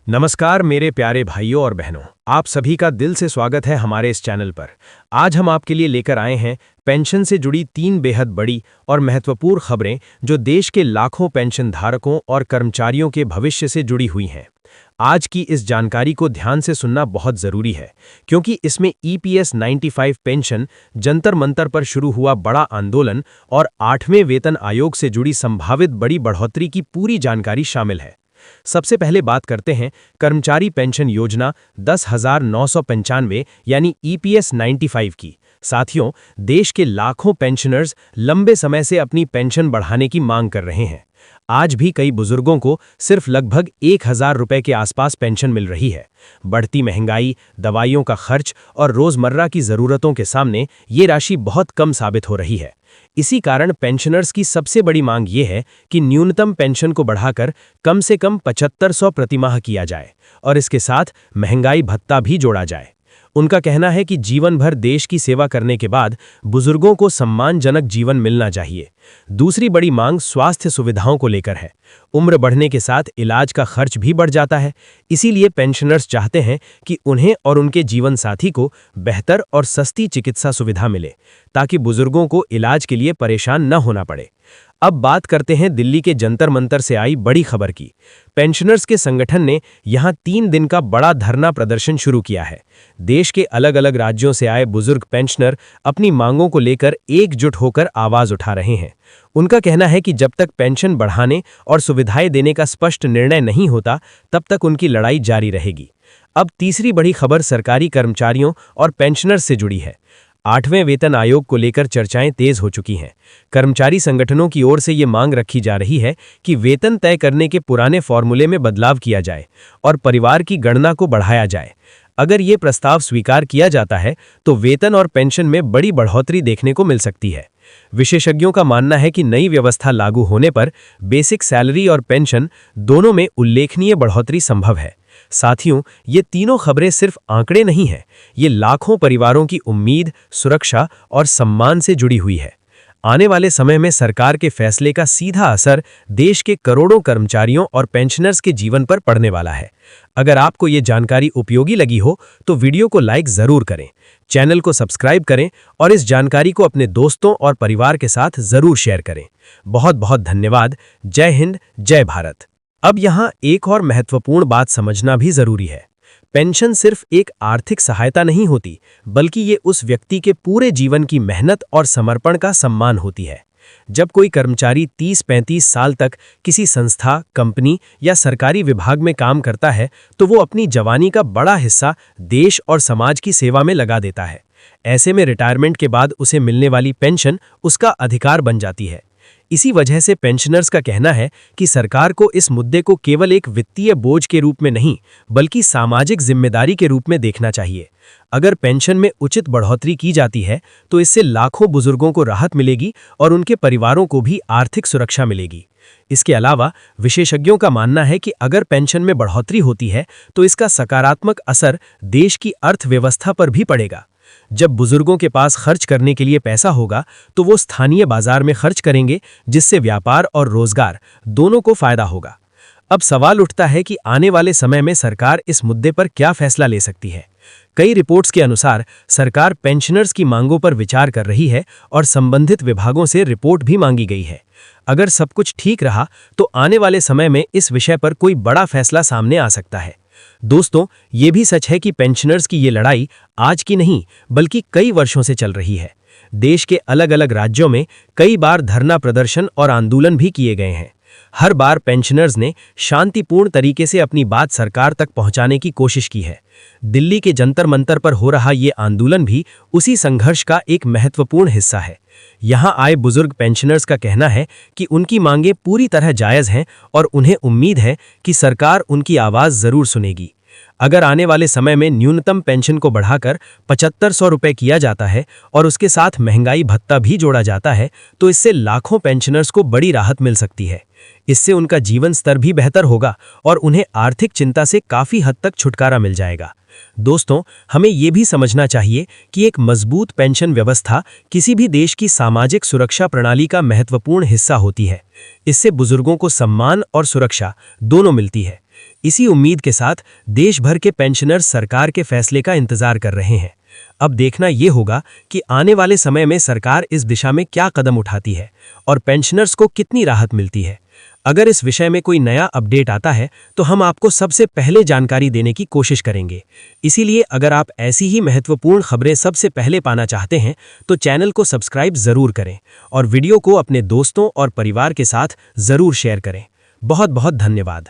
नमस्कार मेरे प्यारे भाइयों और बहनों, आप सभी का दिल से स्वागत है हमारे इस चैनल पर। आज हम आपके लिए लेकर आए हैं पेंशन से जुड़ी 3 बेहद बड़ी और महत्वपूर्ण खबरें जो देश के लाखों पेंशन धारकों और कर्मचारियों के भविष्य से जुड़ी हुई हैं। आज की इस जानकारी को ध्यान से सुनना बहुत ज़रूरी है, क्योंकि इसमें EPS 95 पेंशन, जंतर मंतर पर शुरू हुआ बड़ा आंदोलन और 8वें वेतन आयोग से जुड़ी संभावित बड़ी बढ़ोतरी की पूरी जानकारी शामिल है। सबसे पहले बात करते हैं कर्मचारी पेंशन योजना 10,995 यानी EPS 95 की। साथियों, देश के लाखों पेंशनर्स लंबे समय से अपनी पेंशन बढ़ाने की मांग कर रहे हैं। आज भी कई बुजुर्गों को सिर्फ लगभग 1,000 रुपए के आसपास पेंशन मिल रही है। बढ़ती महंगाई, दवाइयों का खर्च और रोजमर्रा की जरूरतों के सामने ये राशि बहुत कम साबित हो रही है। इसी कारण पेंशनर्स की सबसे बड़ी मांग ये है कि न्यूनतम पेंशन को बढ़ाकर कम से कम 7500 प्रतिमाह किया जाए और इसके साथ महंगाई भत्ता भी जोड़ा जाए। उनका कहना है कि जीवन भर देश की सेवा करने के बाद बुजुर्गों को सम्मानजनक जीवन मिलना चाहिए। दूसरी बड़ी मांग स्वास्थ्य सुविधाओं को लेकर है। उम्र बढ़ने के साथ इलाज का खर्च भी बढ़ जाता है, इसीलिए पेंशनर्स चाहते हैं कि उन्हें और उनके जीवन साथी को बेहतर और सस्ती चिकित्सा सुविधा मिले, ताकि बुजुर्गों को इलाज के लिए परेशान न होना पड़े। अब बात करते हैं दिल्ली के जंतर मंतर से आई बड़ी खबर की। पेंशनर्स के संगठन ने यहां 3 दिन का बड़ा धरना प्रदर्शन शुरू किया है। देश के अलग अलग राज्यों से आए बुजुर्ग पेंशनर अपनी मांगों को लेकर एकजुट होकर आवाज उठा रहे हैं। उनका कहना है कि जब तक पेंशन बढ़ाने और सुविधाएं देने का स्पष्ट निर्णय नहीं होता, तब तक उनकी लड़ाई जारी रहेगी। अब तीसरी बड़ी खबर सरकारी कर्मचारियों और पेंशनर्स से जुड़ी है। 8वें वेतन आयोग को लेकर चर्चाएं तेज हो चुकी हैं। कर्मचारी संगठनों की ओर से ये मांग रखी जा रही है कि वेतन तय करने के पुराने फॉर्मूले में बदलाव किया जाए और परिवार की गणना को बढ़ाया जाए। अगर ये प्रस्ताव स्वीकार किया जाता है तो वेतन और पेंशन में बड़ी बढ़ोतरी देखने को मिल सकती है। विशेषज्ञों का मानना है कि नई व्यवस्था लागू होने पर बेसिक सैलरी और पेंशन दोनों में उल्लेखनीय बढ़ोतरी संभव है। साथियों, ये तीनों खबरें सिर्फ आंकड़े नहीं हैं, ये लाखों परिवारों की उम्मीद, सुरक्षा और सम्मान से जुड़ी हुई है। आने वाले समय में सरकार के फैसले का सीधा असर देश के करोड़ों कर्मचारियों और पेंशनर्स के जीवन पर पड़ने वाला है। अगर आपको ये जानकारी उपयोगी लगी हो तो वीडियो को लाइक जरूर करें, चैनल को सब्सक्राइब करें और इस जानकारी को अपने दोस्तों और परिवार के साथ जरूर शेयर करें। बहुत बहुत धन्यवाद। जय हिंद, जय भारत। अब यहाँ एक और महत्वपूर्ण बात समझना भी जरूरी है। पेंशन सिर्फ एक आर्थिक सहायता नहीं होती, बल्कि ये उस व्यक्ति के पूरे जीवन की मेहनत और समर्पण का सम्मान होती है। जब कोई कर्मचारी 30-35 साल तक किसी संस्था, कंपनी या सरकारी विभाग में काम करता है, तो वो अपनी जवानी का बड़ा हिस्सा देश और समाज की सेवा में लगा देता है। ऐसे में रिटायरमेंट के बाद उसे मिलने वाली पेंशन उसका अधिकार बन जाती है। इसी वजह से पेंशनर्स का कहना है कि सरकार को इस मुद्दे को केवल एक वित्तीय बोझ के रूप में नहीं, बल्कि सामाजिक जिम्मेदारी के रूप में देखना चाहिए। अगर पेंशन में उचित बढ़ोतरी की जाती है तो इससे लाखों बुजुर्गों को राहत मिलेगी और उनके परिवारों को भी आर्थिक सुरक्षा मिलेगी। इसके अलावा विशेषज्ञों का मानना है कि अगर पेंशन में बढ़ोतरी होती है तो इसका सकारात्मक असर देश की अर्थव्यवस्था पर भी पड़ेगा। जब बुजुर्गों के पास खर्च करने के लिए पैसा होगा तो वो स्थानीय बाजार में खर्च करेंगे, जिससे व्यापार और रोजगार दोनों को फायदा होगा। अब सवाल उठता है कि आने वाले समय में सरकार इस मुद्दे पर क्या फैसला ले सकती है। कई रिपोर्ट्स के अनुसार सरकार पेंशनर्स की मांगों पर विचार कर रही है और संबंधित विभागों से रिपोर्ट भी मांगी गई है। अगर सब कुछ ठीक रहा तो आने वाले समय में इस विषय पर कोई बड़ा फैसला सामने आ सकता है। दोस्तों, ये भी सच है कि पेंशनर्स की ये लड़ाई आज की नहीं, बल्कि कई वर्षों से चल रही है। देश के अलग अलग राज्यों में कई बार धरना प्रदर्शन और आंदोलन भी किए गए हैं। हर बार पेंशनर्स ने शांतिपूर्ण तरीके से अपनी बात सरकार तक पहुंचाने की कोशिश की है। दिल्ली के जंतर मंतर पर हो रहा ये आंदोलन भी उसी संघर्ष का एक महत्वपूर्ण हिस्सा है। यहाँ आए बुजुर्ग पेंशनर्स का कहना है कि उनकी मांगें पूरी तरह जायज़ हैं और उन्हें उम्मीद है कि सरकार उनकी आवाज़ ज़रूर सुनेगी। अगर आने वाले समय में न्यूनतम पेंशन को बढ़ाकर 7500 रुपये किया जाता है और उसके साथ महंगाई भत्ता भी जोड़ा जाता है, तो इससे लाखों पेंशनर्स को बड़ी राहत मिल सकती है। इससे उनका जीवन स्तर भी बेहतर होगा और उन्हें आर्थिक चिंता से काफ़ी हद तक छुटकारा मिल जाएगा। दोस्तों, हमें ये भी समझना चाहिए कि एक मजबूत पेंशन व्यवस्था किसी भी देश की सामाजिक सुरक्षा प्रणाली का महत्वपूर्ण हिस्सा होती है। इससे बुजुर्गों को सम्मान और सुरक्षा दोनों मिलती है। इसी उम्मीद के साथ देश भर के पेंशनर्स सरकार के फैसले का इंतजार कर रहे हैं। अब देखना यह होगा कि आने वाले समय में सरकार इस दिशा में क्या कदम उठाती है और पेंशनर्स को कितनी राहत मिलती है। अगर इस विषय में कोई नया अपडेट आता है तो हम आपको सबसे पहले जानकारी देने की कोशिश करेंगे। इसीलिए अगर आप ऐसी ही महत्वपूर्ण खबरें सबसे पहले पाना चाहते हैं तो चैनल को सब्सक्राइब जरूर करें और वीडियो को अपने दोस्तों और परिवार के साथ जरूर शेयर करें। बहुत बहुत धन्यवाद।